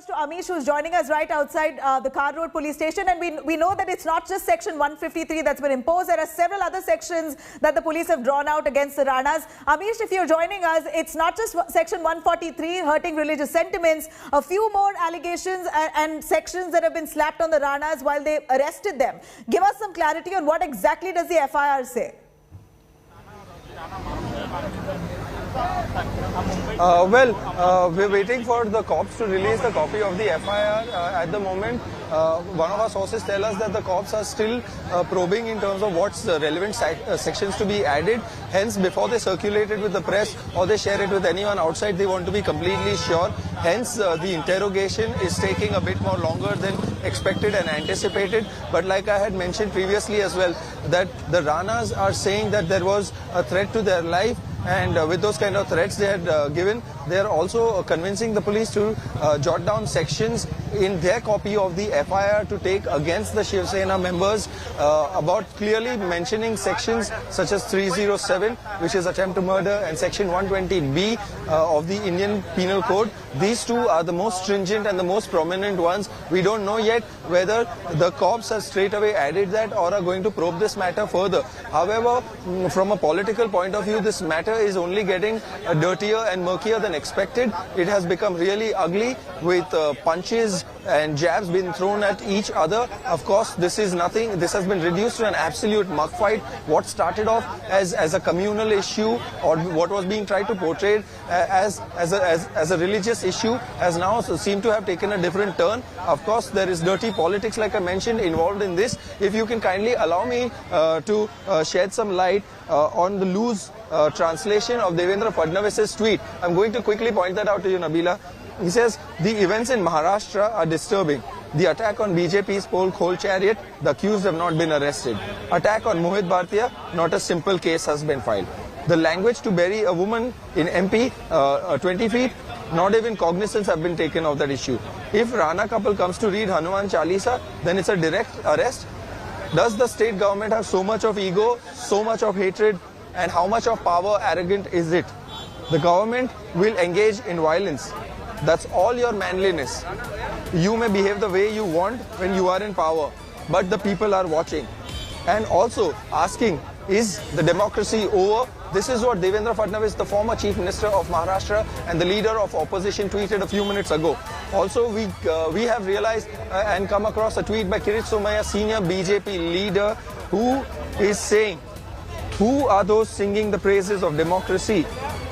across to Amish, who's joining us right outside the Khar Road police station. And we know that it's not just section 153 that's been imposed. There are several other sections that the police have drawn out against the Ranas. Amish, if you're joining us, it's not just section 143, hurting religious sentiments, a few more allegations and sections that have been slapped on the Ranas while they arrested them. Give us some clarity on what exactly does the FIR say? We're waiting for the cops to release the copy of the FIR. At the moment, one of our sources tell us that the cops are still probing in terms of what's the relevant sections to be added. Hence, before they circulate it with the press or they share it with anyone outside, they want to be completely sure. Hence, the interrogation is taking a bit more longer than expected and anticipated. But like I had mentioned previously as well, that the Ranas are saying that there was a threat to their life. And with those kind of threats they had given, they are also convincing the police to jot down sections in their copy of the FIR to take against the Shiv Sena members, about clearly mentioning sections such as 307, which is attempt to murder, and section 120B of the Indian Penal Code. These two are the most stringent and the most prominent ones. We don't know yet whether the cops have straight away added that or are going to probe this matter further. However, from a political point of view, this matter is only getting dirtier and murkier than expected. It has become really ugly, with punches and jabs being thrown at each other. Of course, this is nothing. This has been reduced to an absolute mug fight. What started off as a communal issue, or what was being tried to portray as a religious issue, has now seemed to have taken a different turn. Of course, there is dirty politics, like I mentioned, involved in this. If you can kindly allow me to shed some light on the loose translation of Devendra Fadnavis' tweet. I'm going to quickly point that out to you, Nabila. He says, the events in Maharashtra are disturbing. The attack on BJP's coal chariot, the accused have not been arrested. Attack on Mohit Bhartiya, not a simple case has been filed. The language to bury a woman in MP 20 feet, not even cognizance have been taken of that issue. If Rana couple comes to read Hanuman Chalisa, then it's a direct arrest. Does the state government have so much of ego, so much of hatred, and how much of power arrogant is it? The government will engage in violence. That's all your manliness. You may behave the way you want when you are in power, but the people are watching. And also asking, is the democracy over? This is what Devendra Fadnavis, the former Chief Minister of Maharashtra and the leader of opposition, tweeted a few minutes ago. Also, we have realized and come across a tweet by Kirit Somaya, senior BJP leader, who is saying, who are those singing the praises of democracy,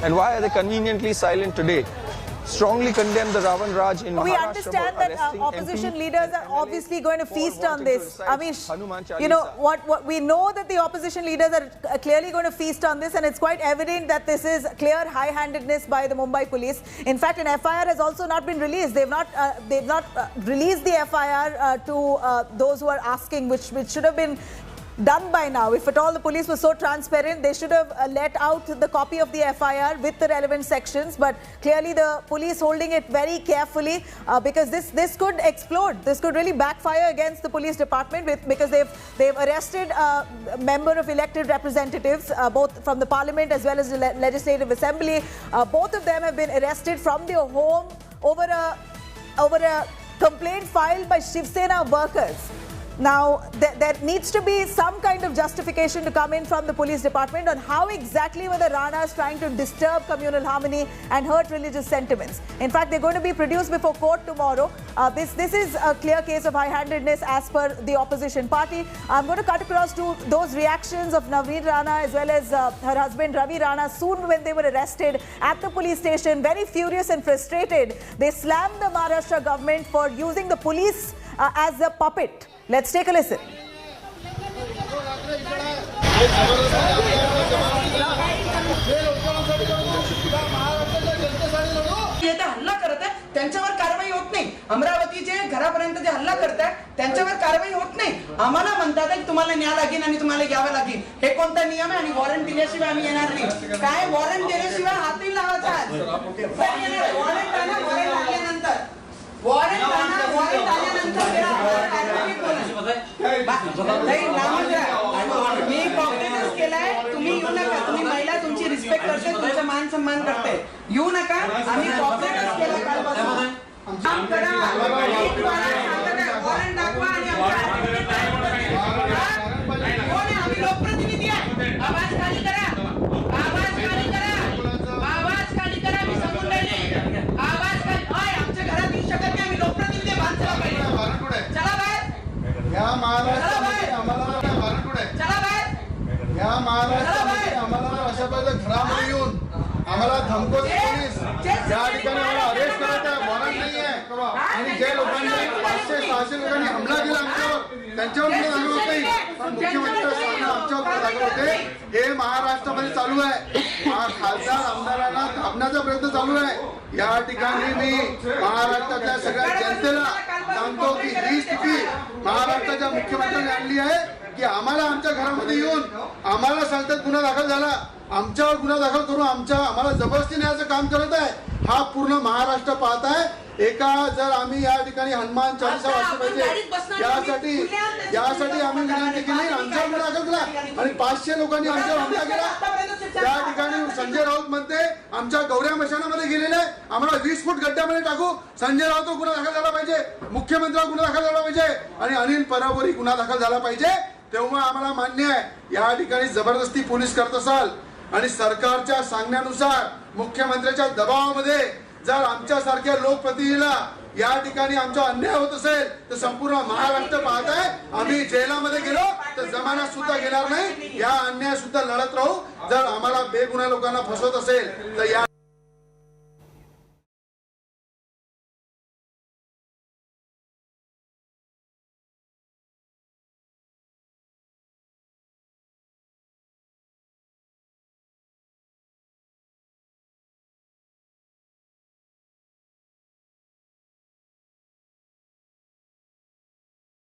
and why are they conveniently silent today? Strongly condemn the Ravan Raj in Maharashtra. We understand that opposition leaders are obviously going to feast on this. Amish, you know, what we know that the opposition leaders are clearly going to feast on this, and it's quite evident that this is clear high-handedness by the Mumbai police. In fact, an FIR has also not been released. They've not released the FIR to those who are asking, which should have been done by now. If at all the police was so transparent, they should have let out the copy of the FIR with the relevant sections. But clearly the police holding it very carefully, because this could explode. This could really backfire against the police department, because they've arrested a member of elected representatives, both from the parliament as well as the legislative assembly. Both of them have been arrested from their home over a complaint filed by Shiv Sena workers. Now, there needs to be some kind of justification to come in from the police department on how exactly were the Ranas trying to disturb communal harmony and hurt religious sentiments. In fact, they're going to be produced before court tomorrow. This is a clear case of high-handedness as per the opposition party. I'm going to cut across to those reactions of Navneet Rana as well as her husband Ravi Rana soon when they were arrested at the police station. Very furious and frustrated. They slammed the Maharashtra government for using the police as a puppet. Let's take a listen. त्यांच्यावर कारवाई होत नाही. अमरावतीचे घरापर्यंत जे हल्ला करतात त्यांच्यावर कारवाई होत नाही. आम्हाला म्हणतात की तुम्हाला न्याय लागेल आणि तुम्हाला घ्यावं लागेल. हे कोणता नियम आहे? आणि वॉरंट दिल्याशिवाय आम्ही येणार नाही. काय वॉरंट दिल्याशिवाय हातही लावायचा. वॉरंट आल्यानंतर मी कॉन्फिडन्स केलाय. तुम्ही येऊ नका. तुम्ही महिला तुमची रिस्पेक्ट करते, तुमचा मान सन्मान करते. येऊ नका. आम्ही कॉन्फिडन्स केला कालपासून. काम करा, वॉरंट दाखवा आणि आम्ही लोकप्रतिनिधी आहे. आवाज खाली करा, आवाज खाली करा, आवाज खाली करा. मी सांगून राहिले, आवाज खाली. आमच्या घरात येऊ शकत नाही, आम्ही लोकप्रतिनिधी आहे. चला बाहेर, चला बाहेर. या महाराष्ट्रामध्ये आम्हाला वारंट आहे. चला बाहेर. या महाराष्ट्रामध्ये आम्हाला अशा पद्धतीने घरामध्ये येऊन आम्हाला धमकवते पोलीस. या ठिकाणी आम्हाला अरेस्ट करायचं आहे, वॉरंट नाही आहे. आणि जे लोकांनी 500-600 लोकांनी हमला केला आमच्यावर, त्यांच्यावर गुन्हा दाखल होत नाही, पण मुख्यमंत्र्यांच्या सामने आमच्यावर गुन्हा दाखल होते. हे महाराष्ट्रामध्ये चालू आहे. खासदार आमदारांना दाबण्याचा प्रयत्न चालू आहे. या ठिकाणी मी महाराष्ट्राच्या सगळ्या जनतेला सांगतो की ही स्थिती महाराष्ट्राच्या मुख्यमंत्र्यांनी आणली आहे की आम्हाला आमच्या घरामध्ये येऊन आम्हाला सांगतात गुन्हा दाखल झाला, आमच्यावर गुन्हा दाखल करून आम्हाला जबरदस्ती न्यायचं काम करत आहे. हा पूर्ण महाराष्ट्र पाहत आहे. जर आम्ही या ठिकाणी हनुमान चालीसा वाचली पाहिजे, यासाठी आम्ही विनंती केली, आमच्यावर गुन्हा दाखल केला आणि 500 लोकांनी आमच्यावर हमला केला. त्या ठिकाणी संजय राऊत म्हणते आमच्या गौऱ्या मशानामध्ये गेलेले, आम्हाला 20 फूट गड्ड्यामध्ये टाकू. संजय राऊत गुन्हा दाखल झाला पाहिजे, मुख्यमंत्र्यांवर गुन्हा दाखल झाला पाहिजे आणि अनिल परबवरी गुन्हा दाखल झाला पाहिजे. तेव्हा आम्हाला मान्य आहे. या ठिकाणी जबरदस्ती पोलीस करत असाल आणि सरकारच्या सांगण्यानुसार मुख्यमंत्र्यांच्या दबावामध्ये जर आमच्यासारख्या लोकप्रतिनिधीला या ठिकाणी आमचा अन्याय होत असेल तर संपूर्ण महाराष्ट्र पाहत आहे. आम्ही जेलामध्ये गेलो तर जमानत सुद्धा घेणार नाही. या अन्याय सुद्धा लढत राहू. जर आम्हाला बेगुन्हा लोकांना फसवत असेल तर या